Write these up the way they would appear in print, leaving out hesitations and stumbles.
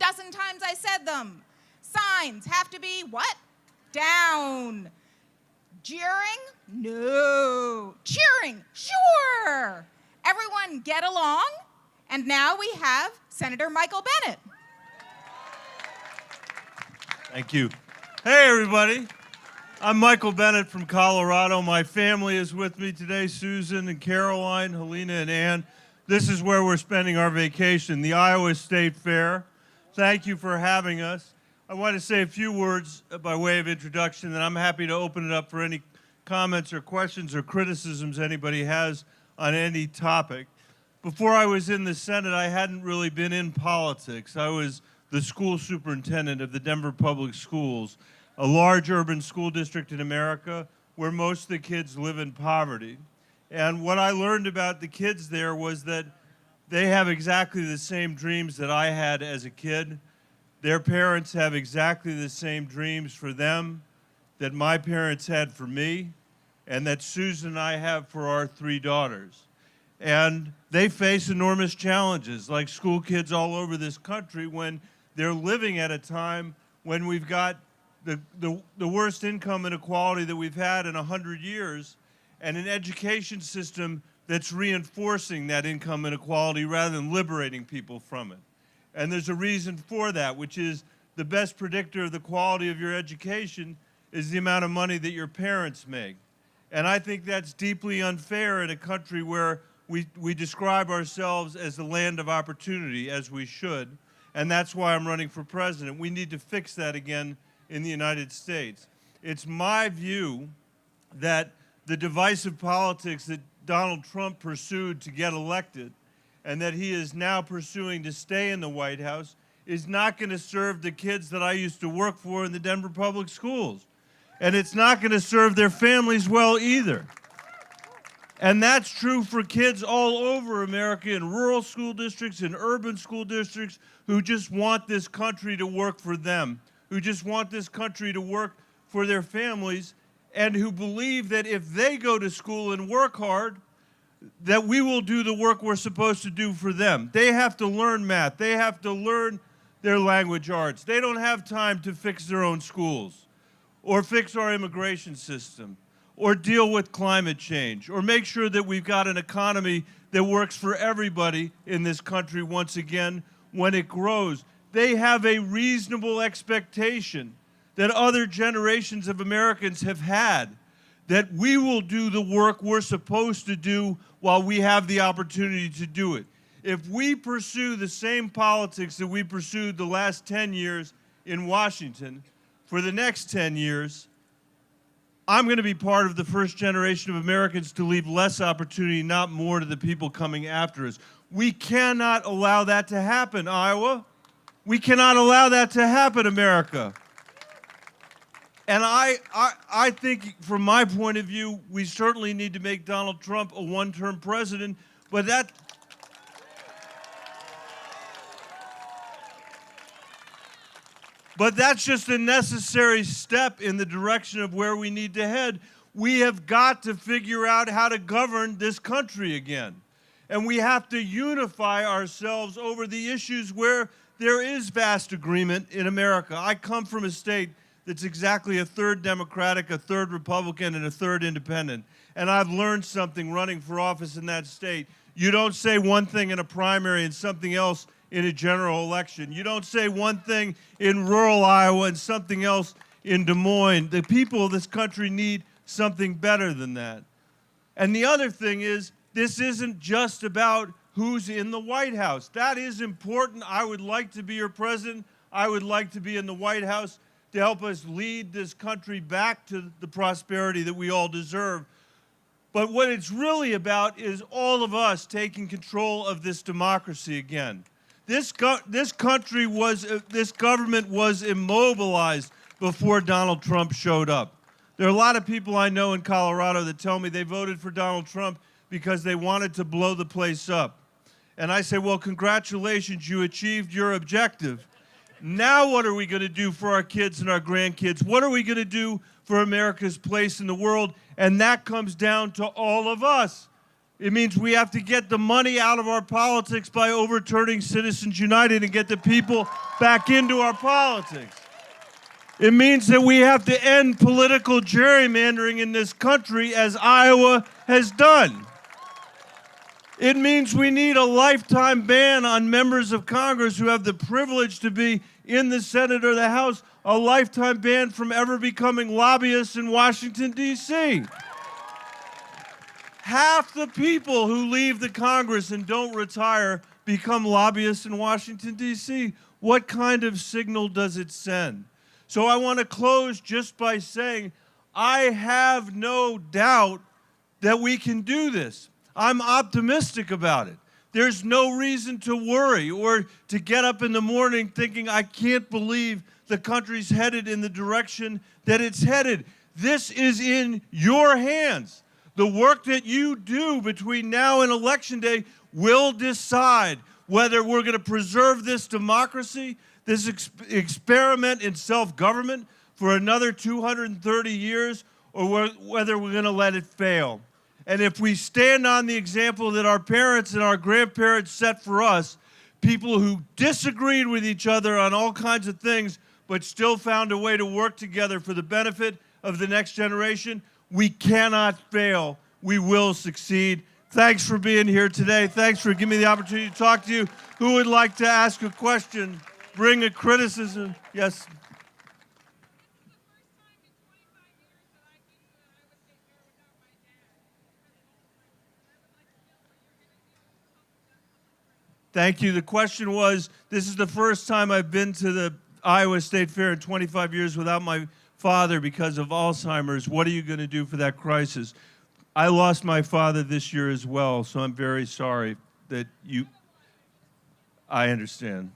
1,000 times I said them. Signs have to be what? Down. Jeering? No. Cheering? Sure. Everyone get along? And now we have Senator Michael Bennet. Thank you. Hey, everybody. I'm Michael Bennet from Colorado. My family is with me today, Susan and Caroline, Helena and Ann. This is where we're spending our vacation, the Iowa State Fair. Thank you for having us. I want to say a few words by way of introduction, and I'm happy to open it up for any comments or questions or criticisms anybody has on any topic. Before I was in the Senate, I hadn't really been in politics. I was the school superintendent of the Denver Public Schools, a large urban school district in America where most of the kids live in poverty. And what I learned about the kids there was that they have exactly the same dreams that I had as a kid. Their parents have exactly the same dreams for them that my parents had for me, and that Susan and I have for our 3 daughters. And they face enormous challenges, like school kids all over this country, when they're living at a time when we've got the worst income inequality that we've had in 100 years, and an education system that's reinforcing that income inequality rather than liberating people from it. And there's a reason for that, which is the best predictor of the quality of your education is the amount of money that your parents make. And I think that's deeply unfair in a country where we describe ourselves as the land of opportunity, as we should, and that's why I'm running for president. We need to fix that again in the United States. It's my view that the divisive politics that Donald Trump pursued to get elected and that he is now pursuing to stay in the White House is not going to serve the kids that I used to work for in the Denver Public Schools. And it's not going to serve their families well either. And that's true for kids all over America, in rural school districts, in urban school districts, who just want this country to work for them, who just want this country to work for their families, and who believe that if they go to school and work hard, that we will do the work we're supposed to do for them. They have to learn math. They have to learn their language arts. They don't have time to fix their own schools or fix our immigration system or deal with climate change or make sure that we've got an economy that works for everybody in this country once again when it grows. They have a reasonable expectation that other generations of Americans have had, that we will do the work we're supposed to do while we have the opportunity to do it. If we pursue the same politics that we pursued the last 10 years in Washington, for the next 10 years, I'm going to be part of the first generation of Americans to leave less opportunity, not more, to the people coming after us. We cannot allow that to happen, Iowa. We cannot allow that to happen, America. And I think, from my point of view, we certainly need to make Donald Trump a one-term president, but that's just a necessary step in the direction of where we need to head. We have got to figure out how to govern this country again. And we have to unify ourselves over the issues where there is vast agreement in America. I come from a state that's exactly a third Democratic, a third Republican, and a third independent. And I've learned something running for office in that state. You don't say one thing in a primary and something else in a general election. You don't say one thing in rural Iowa and something else in Des Moines. The people of this country need something better than that. And the other thing is, this isn't just about who's in the White House. That is important. I would like to be your president. I would like to be in the White House to help us lead this country back to the prosperity that we all deserve. But what it's really about is all of us taking control of this democracy again. This government was immobilized before Donald Trump showed up. There are a lot of people I know in Colorado that tell me they voted for Donald Trump because they wanted to blow the place up. And I say, well, congratulations, you achieved your objective. Now what are we going to do for our kids and our grandkids? What are we going to do for America's place in the world? And that comes down to all of us. It means we have to get the money out of our politics by overturning Citizens United and get the people back into our politics. It means that we have to end political gerrymandering in this country, as Iowa has done. It means we need a lifetime ban on members of Congress who have the privilege to be in the Senate or the House, a lifetime ban from ever becoming lobbyists in Washington, D.C. Half the people who leave the Congress and don't retire become lobbyists in Washington, D.C. What kind of signal does it send? So I want to close just by saying I have no doubt that we can do this. I'm optimistic about it. There's no reason to worry or to get up in the morning thinking, I can't believe the country's headed in the direction that it's headed. This is in your hands. The work that you do between now and Election Day will decide whether we're going to preserve this democracy, this experiment in self-government for another 230 years, or whether we're going to let it fail. And if we stand on the example that our parents and our grandparents set for us, people who disagreed with each other on all kinds of things, but still found a way to work together for the benefit of the next generation, we cannot fail. We will succeed. Thanks for being here today. Thanks for giving me the opportunity to talk to you. Who would like to ask a question? Bring a criticism. Yes. Thank you. The question was, this is the first time I've been to the Iowa State Fair in 25 years without my father because of Alzheimer's. What are you going to do for that crisis? I lost my father this year as well, so I'm very sorry that you... I understand.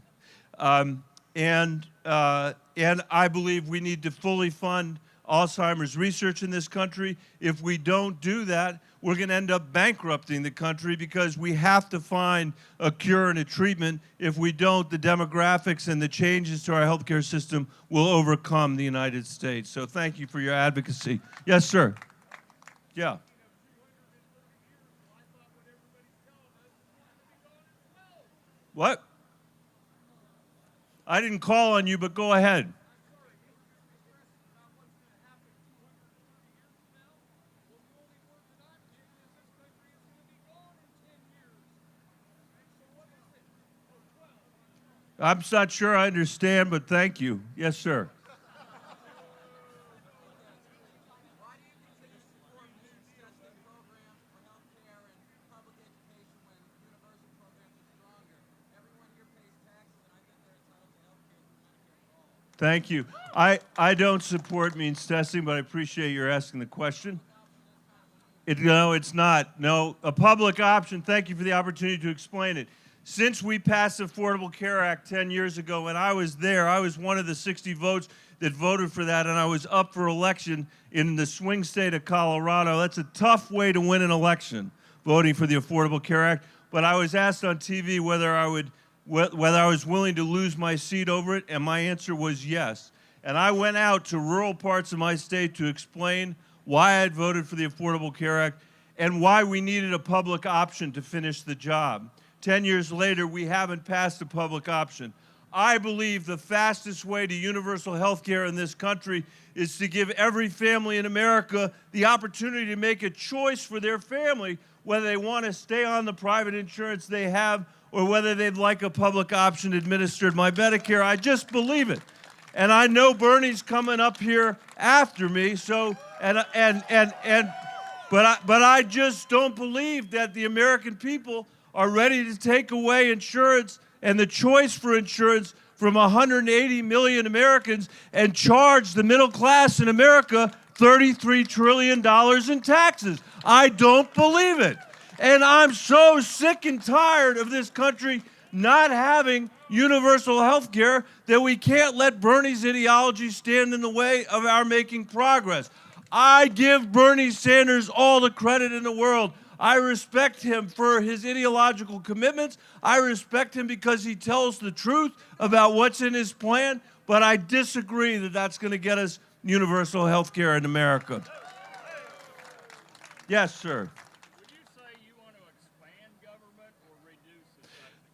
And I believe we need to fully fund Alzheimer's research in this country. If we don't do that, we're going to end up bankrupting the country because we have to find a cure and a treatment. If we don't, the demographics and the changes to our healthcare system will overcome the United States. So thank you for your advocacy. Yes, sir. Yeah. What? I didn't call on you, but go ahead. I'm not sure I understand, but thank you. Yes, sir. Why do you continue to support means testing programs for healthcare and public education when universal programs are stronger? Everyone here pays taxes, and I think they're entitled to healthcare through Medicare for all. Thank you. I don't support means testing, but I appreciate your asking the question. No, it's not. No, a public option. Thank you for the opportunity to explain it. Since we passed the Affordable Care Act 10 years ago, and I was there, I was one of the 60 votes that voted for that, and I was up for election in the swing state of Colorado. That's a tough way to win an election, voting for the Affordable Care Act. But I was asked on TV whether I was willing to lose my seat over it, and my answer was yes. And I went out to rural parts of my state to explain why I had voted for the Affordable Care Act and why we needed a public option to finish the job. 10 years later, we haven't passed a public option. I believe the fastest way to universal health care in this country is to give every family in America the opportunity to make a choice for their family, whether they want to stay on the private insurance they have or whether they'd like a public option administered by Medicare. I just believe it. And I know Bernie's coming up here after me, so, but I just don't believe that the American people are ready to take away insurance and the choice for insurance from 180 million Americans and charge the middle class in America $33 trillion in taxes. I don't believe it. And I'm so sick and tired of this country not having universal health care that we can't let Bernie's ideology stand in the way of our making progress. I give Bernie Sanders all the credit in the world. I respect him for his ideological commitments. I respect him because he tells the truth about what's in his plan, but I disagree that that's going to get us universal health care in America. Yes, sir. Would you say you want to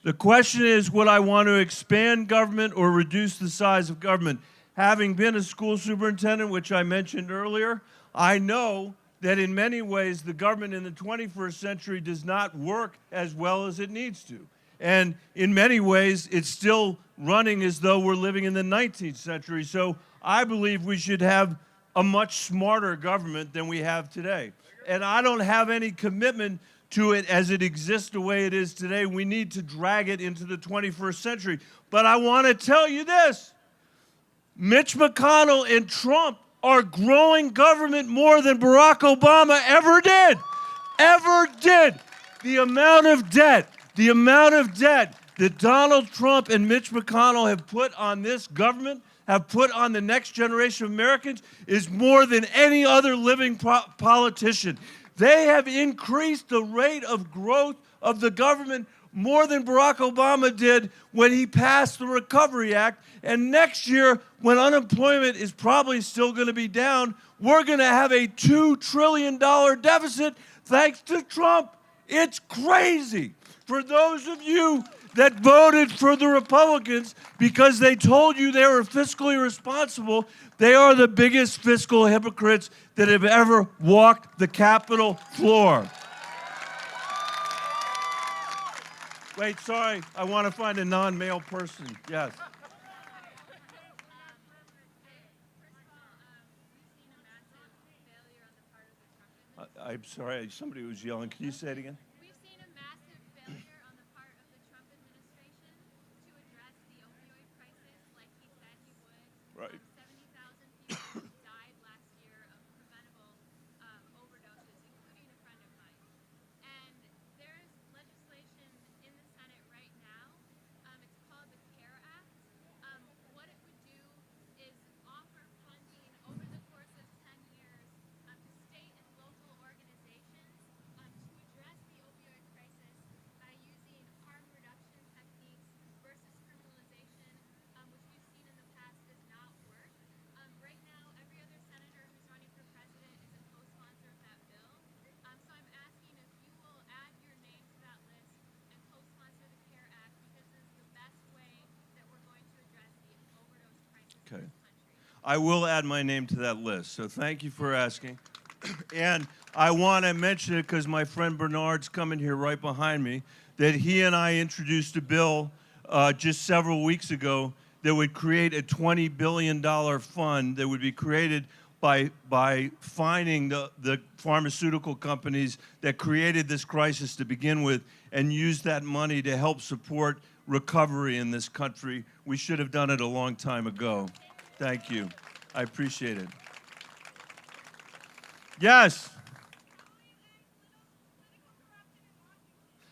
The question is, would I want to expand government or reduce the size of government? Having been a school superintendent, which I mentioned earlier, I know that in many ways the government in the 21st century does not work as well as it needs to. And in many ways, it's still running as though we're living in the 19th century. So I believe we should have a much smarter government than we have today. And I don't have any commitment to it as it exists the way it is today. We need to drag it into the 21st century. But I want to tell you this. Mitch McConnell and Trump are growing government more than Barack Obama ever did. Ever did. The amount of debt that Donald Trump and Mitch McConnell have put on this government, have put on the next generation of Americans, is more than any other living politician. They have increased the rate of growth of the government more than Barack Obama did when he passed the Recovery Act. And next year, when unemployment is probably still going to be down, we're going to have a $2 trillion deficit thanks to Trump. It's crazy. For those of you that voted for the Republicans because they told you they were fiscally responsible, they are the biggest fiscal hypocrites that have ever walked the Capitol floor. Wait, sorry, I want to find a non-male person. Yes. I'm sorry, somebody was yelling. Can you say it again? We've seen a massive failure on the part of the Trump administration to address the opioid crisis like he said he would. Right. 70,000 people died last year of preventable overdoses, including a friend of mine. And there's legislation in the Senate right now. It's called the CARE Act. What it would do is offer funding over the course of 10 years to state and local organizations to address the opioid crisis by using harm reduction techniques versus criminalization, which we've seen in the past does not work. Right now, every other senator who's running for president is a co-sponsor of that bill. So I'm asking if you will add your name to that list and co-sponsor the CARE Act, because this is the best way that we're going to address the overdose crisis Okay. in this country. I will add my name to that list, so thank you for asking. And I want to mention it because my friend Bernard's coming here right behind me, that he and I introduced a bill just several weeks ago that would create a $20 billion fund that would be created by fining the pharmaceutical companies that created this crisis to begin with and use that money to help support recovery in this country. We should have done it a long time ago. Thank you. I appreciate it. Yes.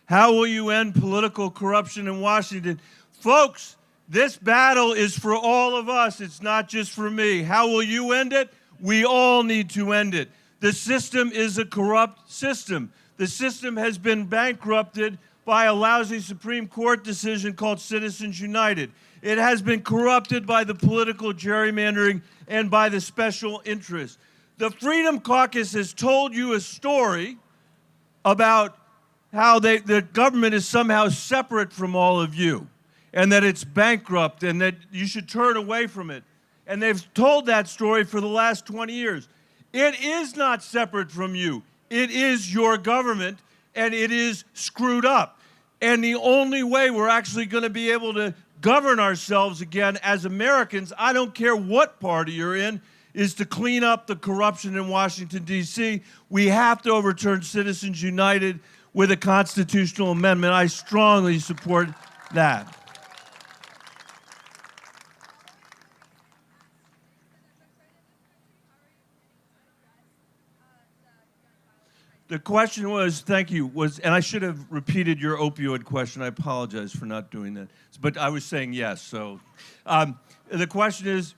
How will you end political corruption in Washington? Folks, this battle is for all of us. It's not just for me. How will you end it? We all need to end it. The system is a corrupt system. The system has been bankrupted by a lousy Supreme Court decision called Citizens United. It has been corrupted by the political gerrymandering and by the special interests. The Freedom Caucus has told you a story about how the government is somehow separate from all of you and that it's bankrupt and that you should turn away from it. And they've told that story for the last 20 years. It is not separate from you. It is your government, and it is screwed up. And the only way we're actually going to be able to govern ourselves again as Americans, I don't care what party you're in, is to clean up the corruption in Washington, D.C. We have to overturn Citizens United with a constitutional amendment. I strongly support that. The question was, thank you, and I should have repeated your opioid question. I apologize for not doing that. But I was saying yes. So the question is,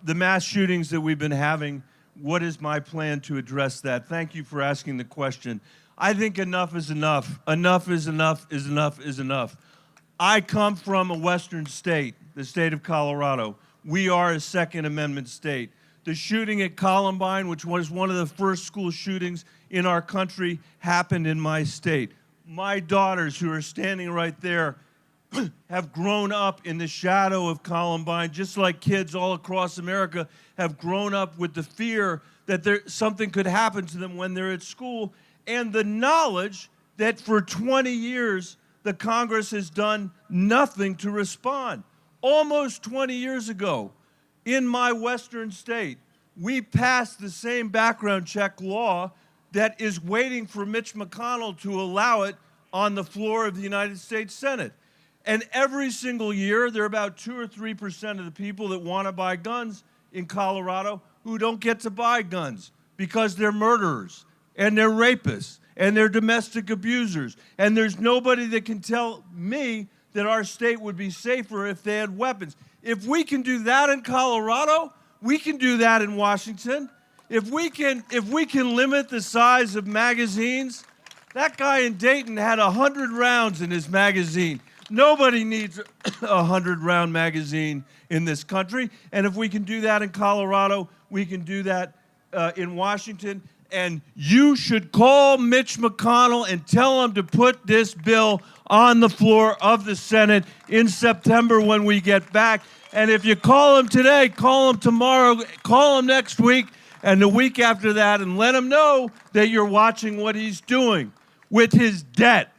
the mass shootings that we've been having, what is my plan to address that? Thank you for asking the question. I think enough is enough. Enough is enough is enough is enough. I come from a Western state, the state of Colorado. We are a Second Amendment state. The shooting at Columbine, which was one of the first school shootings in our country, happened in my state. My daughters, who are standing right there, have grown up in the shadow of Columbine, just like kids all across America have grown up with the fear that something could happen to them when they're at school, and the knowledge that for 20 years the Congress has done nothing to respond. Almost 20 years ago, in my western state, we passed the same background check law that is waiting for Mitch McConnell to allow it on the floor of the United States Senate. And every single year, there are about 2 or 3% of the people that want to buy guns in Colorado who don't get to buy guns because they're murderers and they're rapists and they're domestic abusers. And there's nobody that can tell me that our state would be safer if they had weapons. If we can do that in Colorado, we can do that in Washington. If we can limit the size of magazines, that guy in Dayton had 100 rounds in his magazine. Nobody needs a 100-round magazine in this country. And if we can do that in Colorado, we can do that in Washington. And you should call Mitch McConnell and tell him to put this bill on the floor of the Senate in September when we get back. And if you call him today, call him tomorrow, call him next week, and the week after that, and let him know that you're watching what he's doing with his debt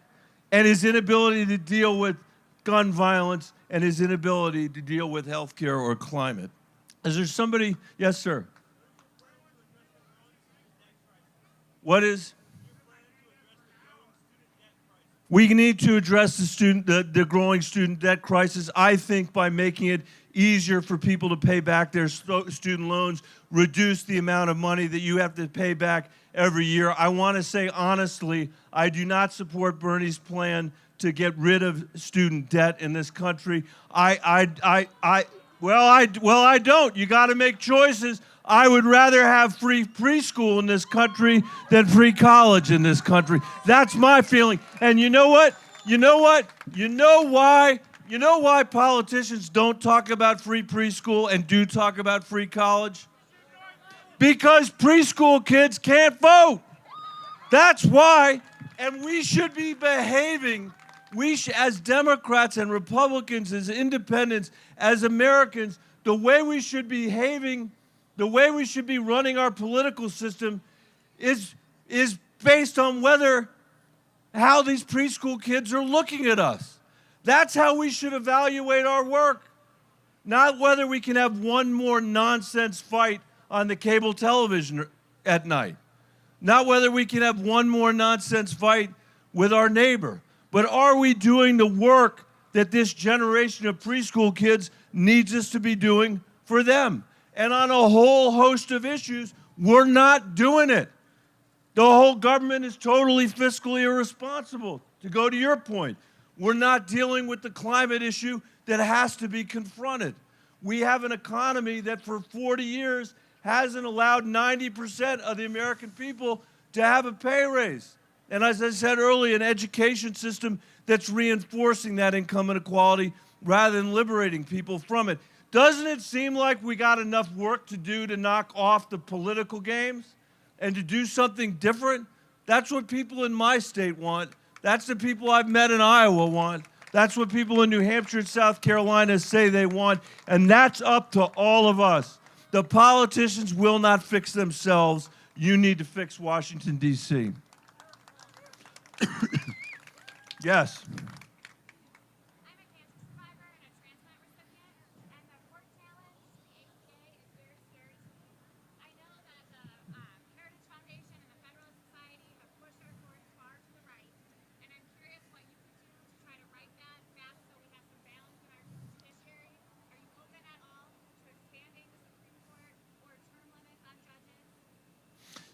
and his inability to deal with gun violence and his inability to deal with health care or climate. Is there somebody? Yes, sir. What is? We need to address the growing student debt crisis, I think, by making it easier for people to pay back their student loans, reduce the amount of money that you have to pay back every year. I want to say honestly, I do not support Bernie's plan to get rid of student debt in this country. I don't. You got to make choices. I would rather have free preschool in this country than free college in this country. That's my feeling. And you know what? You know why politicians don't talk about free preschool and do talk about free college? Because preschool kids can't vote. That's why. And we should be behaving, as Democrats and Republicans, as independents, as Americans, the way we should be behaving, the way we should be running our political system is based on how these preschool kids are looking at us. That's how we should evaluate our work, not whether we can have one more nonsense fight on the cable television at night, not whether we can have one more nonsense fight with our neighbor, but are we doing the work that this generation of preschool kids needs us to be doing for them? And on a whole host of issues, we're not doing it. The whole government is totally fiscally irresponsible, to go to your point. We're not dealing with the climate issue that has to be confronted. We have an economy that for 40 years hasn't allowed 90% of the American people to have a pay raise. And as I said earlier, an education system that's reinforcing that income inequality rather than liberating people from it. Doesn't it seem like we got enough work to do to knock off the political games and to do something different? That's what people in my state want. That's the people I've met in Iowa want. That's what people in New Hampshire and South Carolina say they want. And that's up to all of us. The politicians will not fix themselves. You need to fix Washington, D.C. Yes.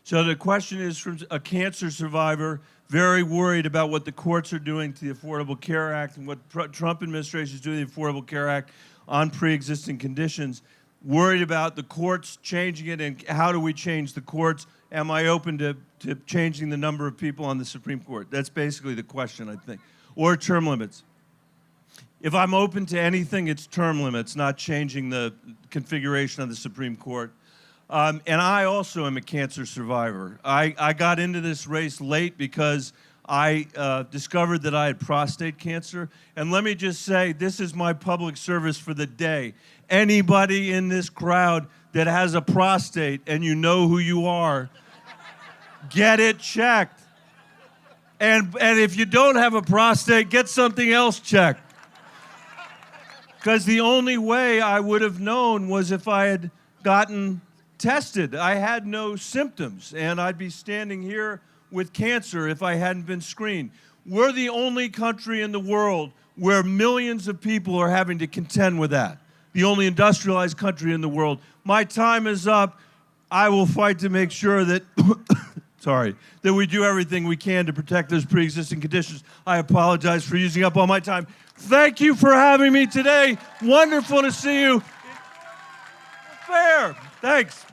So the question is from a cancer survivor, very worried about what the courts are doing to the Affordable Care Act and what Trump administration is doing to the Affordable Care Act on pre-existing conditions, worried about the courts changing it, and how do we change the courts? Am I open to changing the number of people on the Supreme Court? That's basically the question, I think. Or term limits. If I'm open to anything, it's term limits, not changing the configuration of the Supreme Court. And I also am a cancer survivor. I got into this race late because I discovered that I had prostate cancer. And let me just say, this is my public service for the day. Anybody in this crowd that has a prostate and you know who you are, get it checked. And if you don't have a prostate, get something else checked. Because the only way I would have known was if I had gotten tested. I had no symptoms, and I'd be standing here with cancer if I hadn't been screened. We're the only country in the world where millions of people are having to contend with that. The only industrialized country in the world. My time is up. I will fight to make sure that that we do everything we can to protect those pre-existing conditions. I apologize for using up all my time. Thank you for having me today. Wonderful to see you. Fair. Thanks.